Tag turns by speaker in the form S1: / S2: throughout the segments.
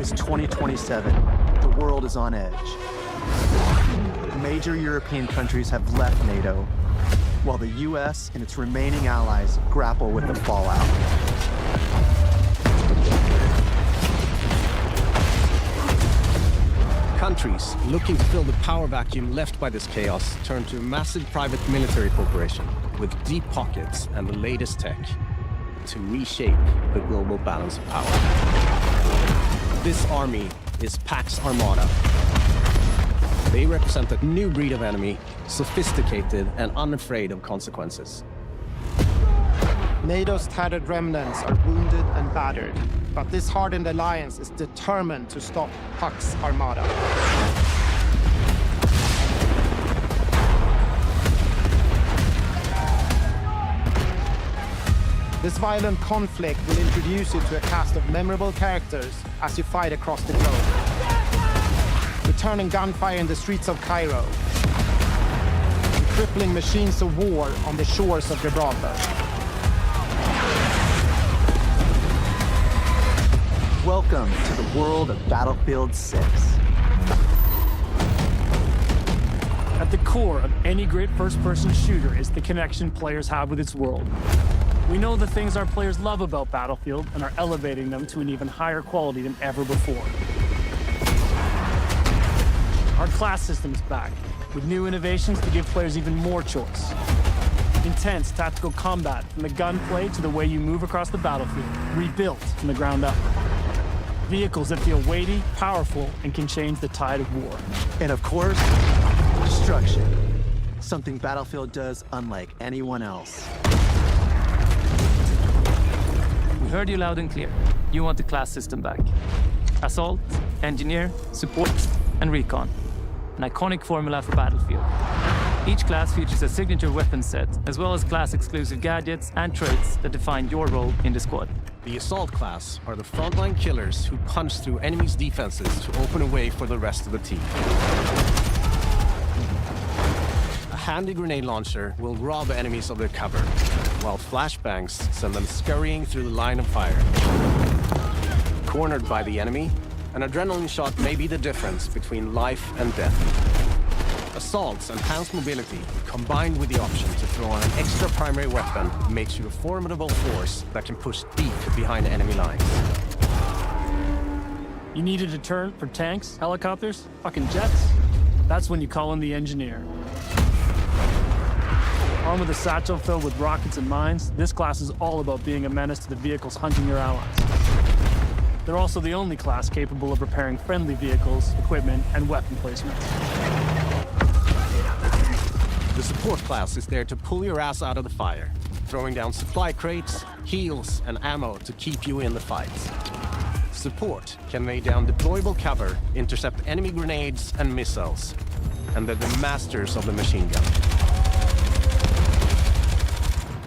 S1: is 2027. The world is on edge. Major European countries have left NATO, while the US and its remaining allies grapple with the fallout.
S2: Countries looking to fill the power vacuum left by this chaos turn to a massive private military corporation with deep pockets and the latest tech to reshape the global balance of power. This army is Pax Armada. They represent a new breed of enemy, sophisticated and unafraid of consequences.
S3: NATO's tattered remnants are wounded and battered, but this hardened alliance is determined to stop Pax Armada. This violent conflict will introduce you to a cast of memorable characters as you fight across the globe. Returning gunfire in the streets of Cairo, and crippling machines of war on the shores of Gibraltar.
S1: Welcome to the world of Battlefield 6.
S4: At the core of any great first-person shooter is the connection players have with its world. We know the things our players love about Battlefield and are elevating them to an even higher quality than ever before. Our class system is back, with new innovations to give players even more choice. Intense tactical combat, from the gunplay to the way you move across the battlefield, rebuilt from the ground up. Vehicles that feel weighty, powerful, and can change the tide of war.
S1: And of course, destruction. Something Battlefield does unlike anyone else.
S5: We heard you loud and clear. You want the class system back. Assault, Engineer, Support, and Recon. An iconic formula for Battlefield. Each class features a signature weapon set, as well as class-exclusive gadgets and traits that define your role in the squad.
S2: The Assault class are the frontline killers who punch through enemies' defenses to open a way for the rest of the team. A handy grenade launcher will rob enemies of their cover, while flashbangs send them scurrying through the line of fire. Cornered by the enemy, an adrenaline shot may be the difference between life and death. Assault's enhanced mobility, combined with the option to throw on an extra primary weapon, makes you a formidable force that can push deep behind enemy lines.
S4: You need a deterrent for tanks, helicopters, fucking jets? That's when you call in the Engineer. Armed with a satchel filled with rockets and mines, this class is all about being a menace to the vehicles hunting your allies. They're also the only class capable of repairing friendly vehicles, equipment, and weapon placements.
S2: The Support class is there to pull your ass out of the fire, throwing down supply crates, heals, and ammo to keep you in the fight. Support can lay down deployable cover, intercept enemy grenades and missiles, and they're the masters of the machine gun.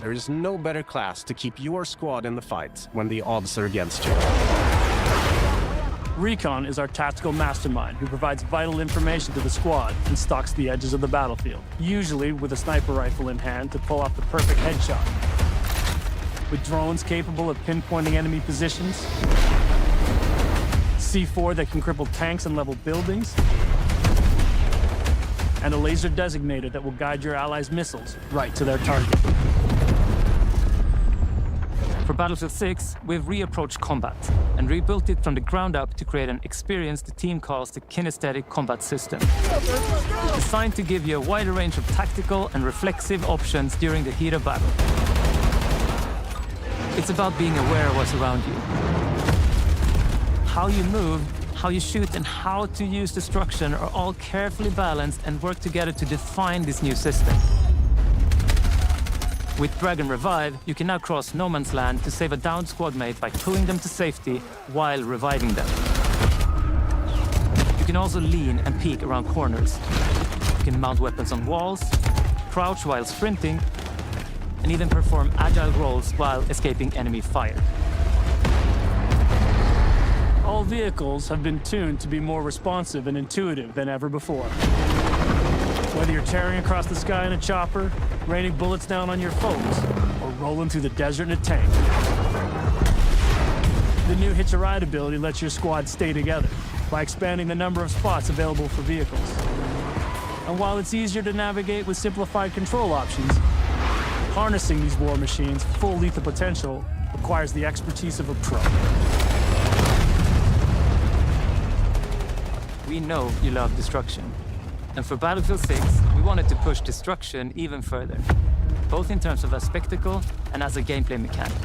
S2: There is no better class to keep your squad in the fight when the odds are against you.
S4: Recon is our tactical mastermind who provides vital information to the squad and stalks the edges of the battlefield, usually with a sniper rifle in hand to pull off the perfect headshot. With drones capable of pinpointing enemy positions, C4 that can cripple tanks and level buildings, and a laser designator that will guide your allies' missiles right to their target.
S5: For Battlefield 6, we've reapproached combat and rebuilt it from the ground up to create an experience the team calls the Kinesthetic Combat System. Designed to give you a wider range of tactical and reflexive options during the heat of battle. It's about being aware of what's around you. How you move, how you shoot, and how to use destruction are all carefully balanced and work together to define this new system. With Drag and Revive, you can now cross no man's land to save a downed squad mate by pulling them to safety while reviving them. You can also lean and peek around corners. You can mount weapons on walls, crouch while sprinting, and even perform agile rolls while escaping enemy fire.
S4: All vehicles have been tuned to be more responsive and intuitive than ever before. Whether you're tearing across the sky in a chopper, raining bullets down on your foes, or rolling through the desert in a tank. The new hitch-a-ride ability lets your squad stay together by expanding the number of spots available for vehicles. And while it's easier to navigate with simplified control options, harnessing these war machines' full lethal potential requires the expertise of a pro.
S5: We know you love destruction. And for Battlefield 6, we wanted to push destruction even further, both in terms of a spectacle and as a gameplay mechanic.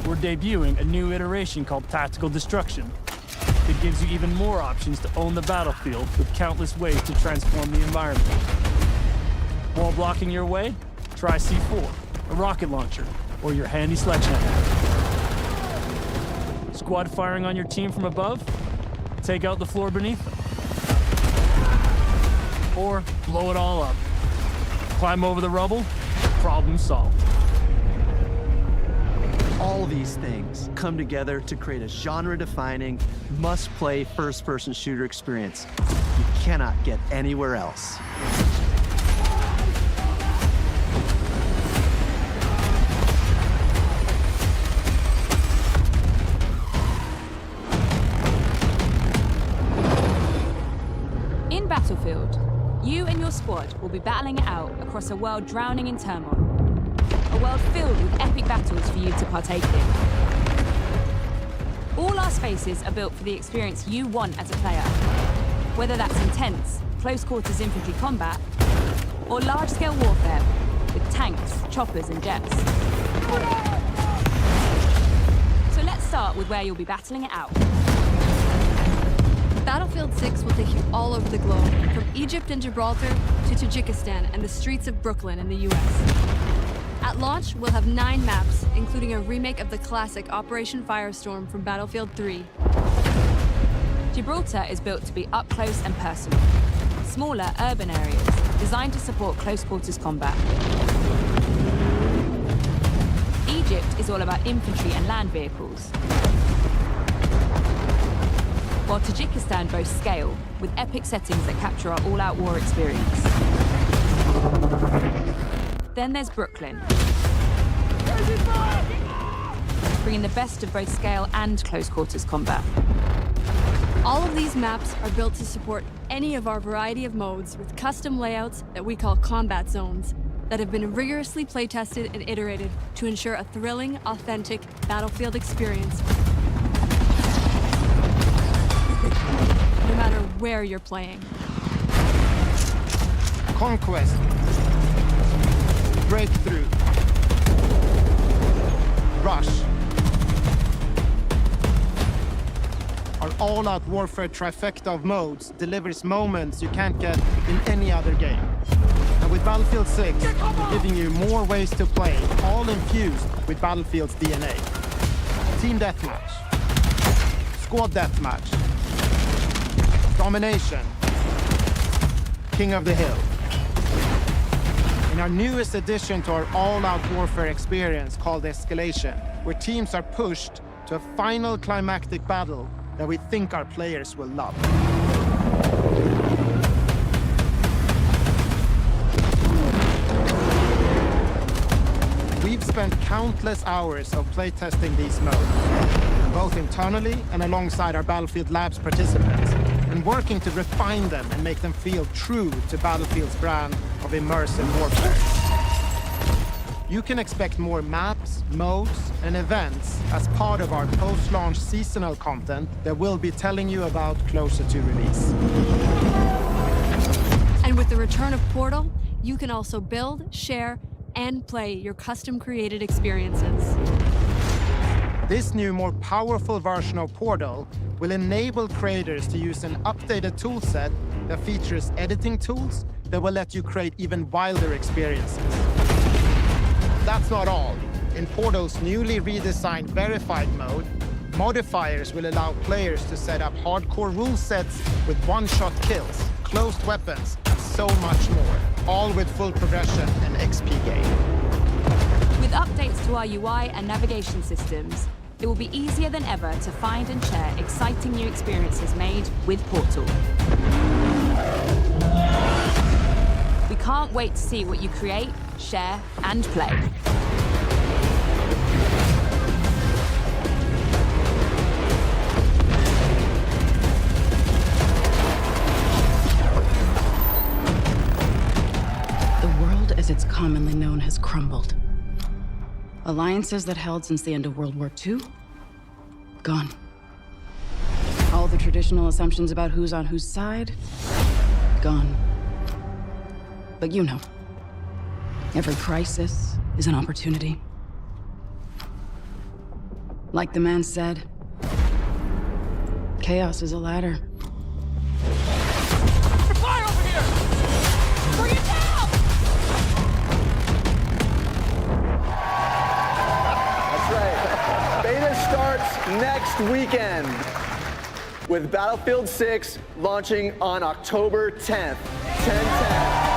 S4: We're debuting a new iteration called Tactical Destruction. It gives you even more options to own the battlefield with countless ways to transform the environment. While blocking your way, try C4, a rocket launcher, or your handy sledgehammer. Squad firing on your team from above? Take out the floor beneath them. Or blow it all up. Climb over the rubble, problem solved.
S1: All these things come together to create a genre-defining, must-play first-person shooter experience you cannot get anywhere else.
S6: In Battlefield, you and your squad will be battling it out across a world drowning in turmoil. A world filled with epic battles for you to partake in. All our spaces are built for the experience you want as a player. Whether that's intense, close-quarters infantry combat, or large-scale warfare with tanks, choppers, and jets. So let's start with where you'll be battling it out.
S7: Battlefield 6 will take you all over the globe, from Egypt and Gibraltar to Tajikistan and the streets of Brooklyn in the US. At launch, we'll have 9 maps, including a remake of the classic Operation Firestorm from Battlefield 3.
S6: Gibraltar is built to be up close and personal. Smaller urban areas, designed to support close-quarters combat. Egypt is all about infantry and land vehicles. While Tajikistan boasts scale, with epic settings that capture our all-out war experience. Then there's Brooklyn, bringing the best of both scale and close-quarters combat.
S7: All of these maps are built to support any of our variety of modes with custom layouts that we call combat zones that have been rigorously play-tested and iterated to ensure a thrilling, authentic Battlefield experience no matter where you're playing.
S3: Conquest, Breakthrough, Rush. Our all-out warfare trifecta of modes delivers moments you can't get in any other game. And with Battlefield 6, we're giving you more ways to play, all infused with Battlefield's DNA. Team Deathmatch, Squad Deathmatch, Domination, King of the Hill. In our newest addition to our all-out warfare experience called Escalation, where teams are pushed to a final climactic battle that we think our players will love. We've spent countless hours of playtesting these modes, both internally and alongside our Battlefield Labs participants, and working to refine them and make them feel true to Battlefield's brand of immersive warfare. You can expect more maps, modes, and events as part of our post-launch seasonal content that we'll be telling you about closer to release.
S7: And with the return of Portal, you can also build, share, and play your custom-created experiences.
S3: This new, more powerful version of Portal will enable creators to use an updated toolset that features editing tools that will let you create even wilder experiences. That's not all. In Portal's newly redesigned Verified mode, modifiers will allow players to set up hardcore rule sets with one-shot kills, closed weapons, and so much more, all with full progression and XP gain.
S6: With updates to our UI and navigation systems, it will be easier than ever to find and share exciting new experiences made with Portal. We can't wait to see what you create, share, and play.
S8: as it's commonly known, has crumbled. Alliances that held since the end of World War II? Gone. All the traditional assumptions about who's on whose side? Gone. But you know, every crisis is an opportunity. Like the man said, chaos is a ladder.
S9: Fire over here! Bring it down!
S10: That's right. Beta starts next weekend with Battlefield 6 launching on October 10th. 10/10.